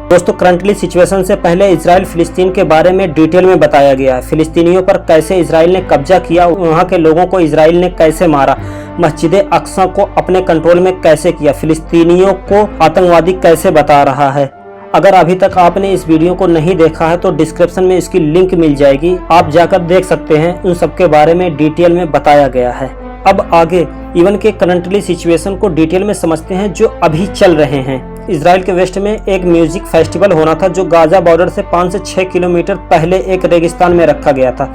दोस्तों, currently situation से पहले इजराइल फिलिस्तीन के बारे में डिटेल में बताया गया है। फिलिस्तीनियों पर कैसे इजराइल ने कब्जा किया, वहां के लोगों को इजराइल ने कैसे मारा, मस्जिद अक्सा को अपने कंट्रोल में कैसे किया, फिलिस्तीनियों को आतंकवादी कैसे बता रहा है। अगर अभी तक आपने इस वीडियो को नहीं देखा है तो डिस्क्रिप्शन में इसकी लिंक मिल जाएगी, आप जाकर देख सकते हैं। उन सब के बारे में डिटेल में बताया गया है। अब आगे इवन के करंटली सिचुएशन को डिटेल में समझते हैं जो अभी चल रहे हैं। इजराइल के वेस्ट में एक म्यूजिक फेस्टिवल होना था जो गाजा बॉर्डर से 5 से 6 किलोमीटर पहले एक रेगिस्तान में रखा गया था।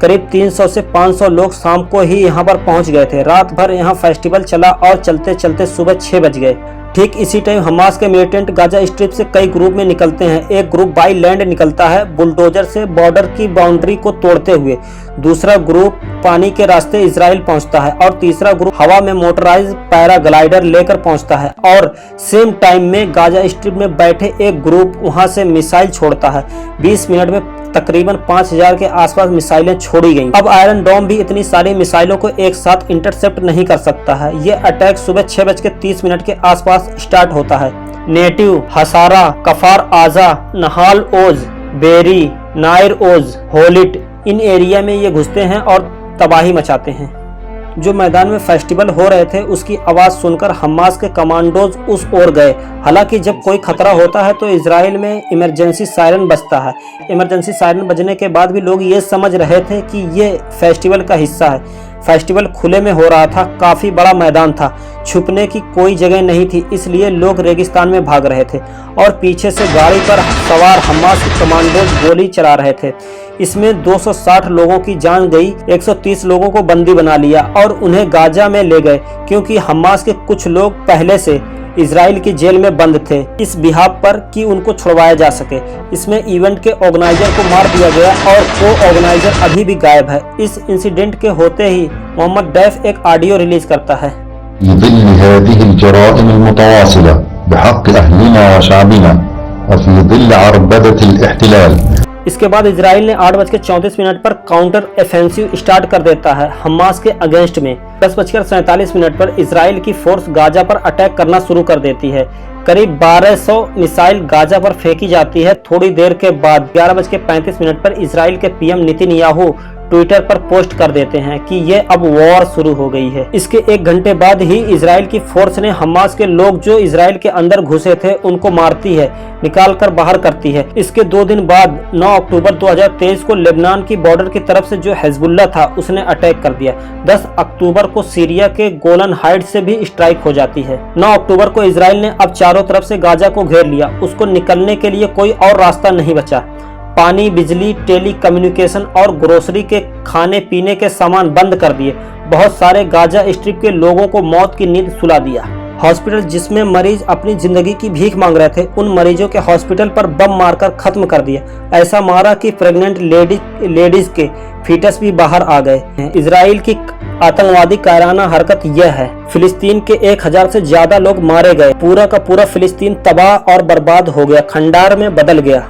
करीब 300 से 500 लोग शाम को ही यहां पर पहुंच गए थे। रात भर यहां फेस्टिवल चला और चलते चलते सुबह 6 बज गए। ठीक इसी टाइम हमास के मिलिटेंट गाजा स्ट्रिप से कई ग्रुप में निकलते हैं। एक ग्रुप बाई लैंड निकलता है बुलडोजर से बॉर्डर की बाउंड्री को तोड़ते हुए, दूसरा ग्रुप पानी के रास्ते इजराइल पहुंचता है और तीसरा ग्रुप हवा में मोटराइज पैराग्लाइडर लेकर पहुंचता है। और सेम टाइम में गाजा स्ट्रिप में बैठे एक ग्रुप वहां से मिसाइल छोड़ता है। 20 मिनट में तकरीबन 5000 के आसपास मिसाइलें छोड़ी गईं। अब आयरन डोम भी इतनी सारी मिसाइलों को एक साथ इंटरसेप्ट नहीं कर सकता है। ये अटैक सुबह 6:30 के आसपास स्टार्ट होता है। नेटिव, हसारा, कफार आजा, नहाल ओज, बेरी, नायर ओज, होलिट, इन एरिया में ये घुसते हैं और तबाही मचाते हैं। जो मैदान में फेस्टिवल हो रहे थे उसकी आवाज सुनकर हमास के कमांडोज उस ओर गए। हालांकि जब कोई खतरा होता है तो इजराइल में इमरजेंसी सायरन बजता है। इमरजेंसी सायरन बजने के बाद भी लोग ये समझ रहे थे कि ये फेस्टिवल का हिस्सा है। फेस्टिवल खुले में हो रहा था, काफी बड़ा मैदान था, छुपने की कोई जगह नहीं थी, इसलिए लोग रेगिस्तान में भाग रहे थे और पीछे से गाड़ी पर सवार हमास के कमांडोज गोली चला रहे थे। इसमें 260 लोगों की जान गई, 130 लोगों को बंदी बना लिया और उन्हें गाजा में ले गए क्योंकि हमास के कुछ लोग पहले से इजराइल की जेल में बंद थे इस बिहाफ पर कि उनको छुड़वाया जा सके। इसमें इवेंट के ऑर्गेनाइजर को मार दिया गया और को ऑर्गेनाइजर अभी भी गायब है। इस इंसिडेंट के होते ही मोहम्मद दैफ एक ऑडियो रिलीज करता है। इसके बाद इजराइल ने 8:34 पर काउंटर ऑफेंसिव स्टार्ट कर देता है हमास के अगेंस्ट में। 10:47 पर इजराइल की फोर्स गाजा पर अटैक करना शुरू कर देती है। करीब 1200 मिसाइल गाजा पर फेंकी जाती है। थोड़ी देर के बाद 11:35 पर इजराइल के पीएम नेतन्याहू ट्विटर पर पोस्ट कर देते हैं कि ये अब वॉर शुरू हो गई है। इसके 1 घंटे बाद ही इजराइल की फोर्स ने हमास के लोग जो इजराइल के अंदर घुसे थे उनको मारती है, निकाल कर बाहर करती है। इसके 2 दिन बाद 9 अक्टूबर 2023 को लेबनान की बॉर्डर की तरफ से जो हिजबुल्लाह था उसने अटैक कर दिया। 10 अक्टूबर को सीरिया के गोलन हाइट से भी स्ट्राइक हो जाती है। 9 अक्टूबर को इजराइल ने अब चारों तरफ से गाजा को घेर लिया। उसको निकलने के लिए कोई और रास्ता नहीं बचा। पानी, बिजली, टेली कम्युनिकेशन और ग्रोसरी के खाने पीने के सामान बंद कर दिए। बहुत सारे गाजा स्ट्रिप के लोगों को मौत की नींद सुला दिया। हॉस्पिटल जिसमें मरीज अपनी जिंदगी की भीख मांग रहे थे उन मरीजों के हॉस्पिटल पर बम मारकर खत्म कर दिया। ऐसा मारा कि प्रेग्नेंट लेडीज के फीटस भी बाहर आ गए। इजराइल की आतंकवादी कायराना हरकत यह है। फिलिस्तीन के 1000 से ज्यादा लोग मारे गए। पूरा का पूरा फिलिस्तीन तबाह और बर्बाद हो गया, खंडार में बदल गया।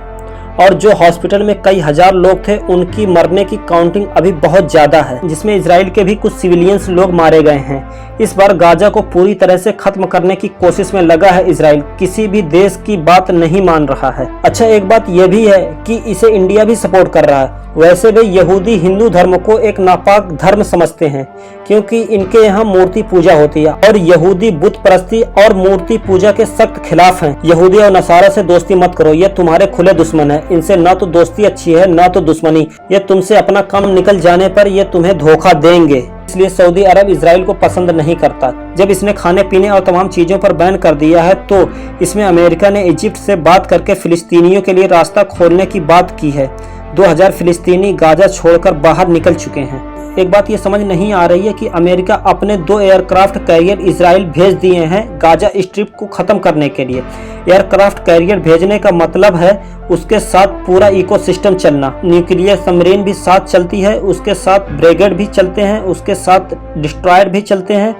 और जो हॉस्पिटल में कई हजार लोग थे उनकी मरने की काउंटिंग अभी बहुत ज्यादा है, जिसमें इजराइल के भी कुछ सिविलियंस लोग मारे गए हैं। इस बार गाजा को पूरी तरह से खत्म करने की कोशिश में लगा है इजराइल, किसी भी देश की बात नहीं मान रहा है। अच्छा, एक बात यह भी है कि इसे इंडिया भी सपोर्ट कर रहा है। वैसे वे यहूदी हिंदू धर्म को एक नापाक धर्म समझते हैं क्योंकि इनके यहाँ मूर्ति पूजा होती है और यहूदी बुत परस्ती और मूर्ति पूजा के सख्त खिलाफ हैं। यहूदी और नसारा से दोस्ती मत करो, ये तुम्हारे खुले दुश्मन है। इनसे ना तो दोस्ती अच्छी है ना तो दुश्मनी। ये तुमसे अपना काम निकल जाने पर ये तुम्हें धोखा देंगे। इसलिए सऊदी अरब इजराइल को पसंद नहीं करता। जब इसने खाने पीने और तमाम चीजों पर बैन कर दिया है तो इसमें अमेरिका ने इजिप्ट से बात करके फिलिस्तीनियों के लिए रास्ता खोलने की बात की है। 2000 फिलिस्तीनी गाजा छोड़कर बाहर निकल चुके हैं। एक बात ये समझ नहीं आ रही है कि अमेरिका अपने 2 एयरक्राफ्ट कैरियर इजराइल भेज दिए हैं गाजा स्ट्रिप को खत्म करने के लिए। एयरक्राफ्ट कैरियर भेजने का मतलब है उसके साथ पूरा इकोसिस्टम चलना। न्यूक्लियर सबमरीन भी साथ चलती है, उसके साथ ब्रिगेड भी चलते हैं, उसके साथ डिस्ट्रॉयर भी चलते हैं,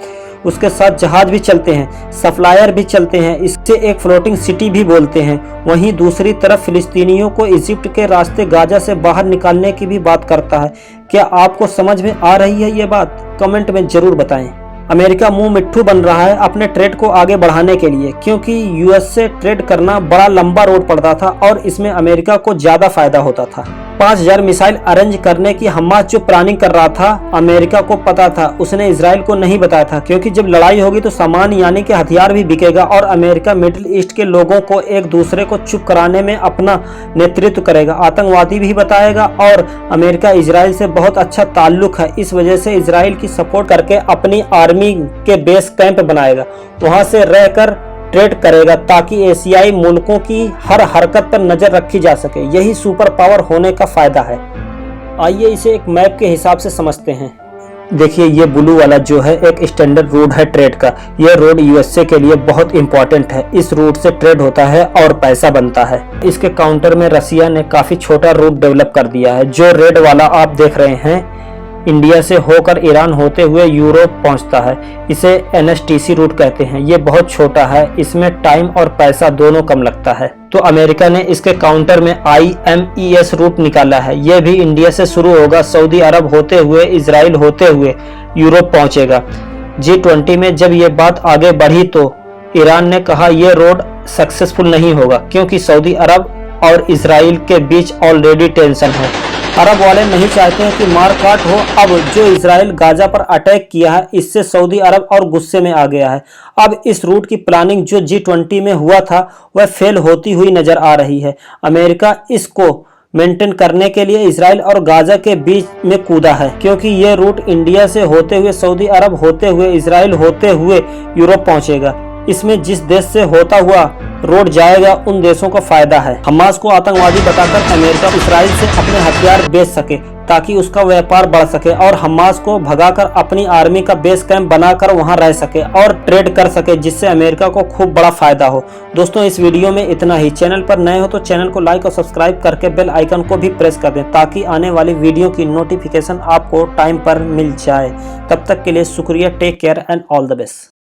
उसके साथ जहाज भी चलते हैं, सप्लायर भी चलते हैं। इससे एक फ्लोटिंग सिटी भी बोलते हैं। वहीं दूसरी तरफ फिलिस्तीनियों को इजिप्ट के रास्ते गाजा से बाहर निकालने की भी बात करता है। क्या आपको समझ में आ रही है ये बात? कमेंट में जरूर बताएं। अमेरिका मुंह मिट्ठू बन रहा है अपने ट्रेड को आगे बढ़ाने के लिए, क्योंकि यूएस से ट्रेड करना बड़ा लंबा रोड पड़ता था और इसमें अमेरिका को ज्यादा फायदा होता था। 5000 मिसाइल अरेंज करने की हमास जो प्लानिंग कर रहा था, अमेरिका को पता था, उसने इजराइल को नहीं बताया था, क्योंकि जब लड़ाई होगी तो सामान यानी कि हथियार भी बिकेगा और अमेरिका मिडिल ईस्ट के लोगों को एक दूसरे को चुप कराने में अपना नेतृत्व करेगा, आतंकवादी भी बताएगा और अमेरिका इजराइल से बहुत अच्छा ताल्लुक है, इस वजह से इजराइल की सपोर्ट करके अपनी आर्मी के बेस कैंप बनाएगा, वहां से रहकर ट्रेड करेगा ताकि एशियाई मुल्कों की हर हरकत पर नजर रखी जा सके। यही सुपर पावर होने का फायदा है। आइए इसे एक मैप के हिसाब से समझते हैं। देखिए ये ब्लू वाला जो है एक स्टैंडर्ड रोड है ट्रेड का। यह रोड यूएसए के लिए बहुत इंपॉर्टेंट है। इस रूट से ट्रेड होता है और पैसा बनता है। इसके काउंटर में रसिया ने काफी छोटा रूट डेवलप कर दिया है। जो रेड वाला आप देख रहे हैं इंडिया से होकर ईरान होते हुए यूरोप पहुंचता है, इसे NSTC रूट कहते हैं। ये बहुत छोटा है, इसमें टाइम और पैसा दोनों कम लगता है। तो अमेरिका ने इसके काउंटर में IMES रूट निकाला है। यह भी इंडिया से शुरू होगा, सऊदी अरब होते हुए इजराइल होते हुए यूरोप पहुंचेगा। G20 में जब ये बात आगे बढ़ी तो ईरान ने कहा यह रोड सक्सेसफुल नहीं होगा, क्योंकि सऊदी अरब और इजराइल के बीच ऑलरेडी टेंशन है। अरब वाले नहीं चाहते हैं कि मार काट हो। अब जो इजराइल गाजा पर अटैक किया है, इससे सऊदी अरब और गुस्से में आ गया है। अब इस रूट की प्लानिंग जो G20 में हुआ था वह फेल होती हुई नजर आ रही है। अमेरिका इसको मेंटेन करने के लिए इजराइल और गाजा के बीच में कूदा है, क्योंकि यह रूट इंडिया से होते हुए सऊदी अरब होते हुए इजराइल होते हुए यूरोप पहुंचेगा। इसमें जिस देश से होता हुआ रोड जाएगा उन देशों को फायदा है। हमास को आतंकवादी बताकर अमेरिका इजराइल से अपने हथियार बेच सके ताकि उसका व्यापार बढ़ सके और हमास को भगाकर अपनी आर्मी का बेस कैंप बनाकर वहां रह सके और ट्रेड कर सके, जिससे अमेरिका को खूब बड़ा फायदा हो। दोस्तों इस वीडियो में इतना ही। चैनल पर नए हो तो चैनल को लाइक और सब्सक्राइब करके बेल आइकन को भी प्रेस कर दें ताकि आने वाली वीडियो की नोटिफिकेशन आपको टाइम पर मिल जाए। तब तक के लिए शुक्रिया। Take care and all the best.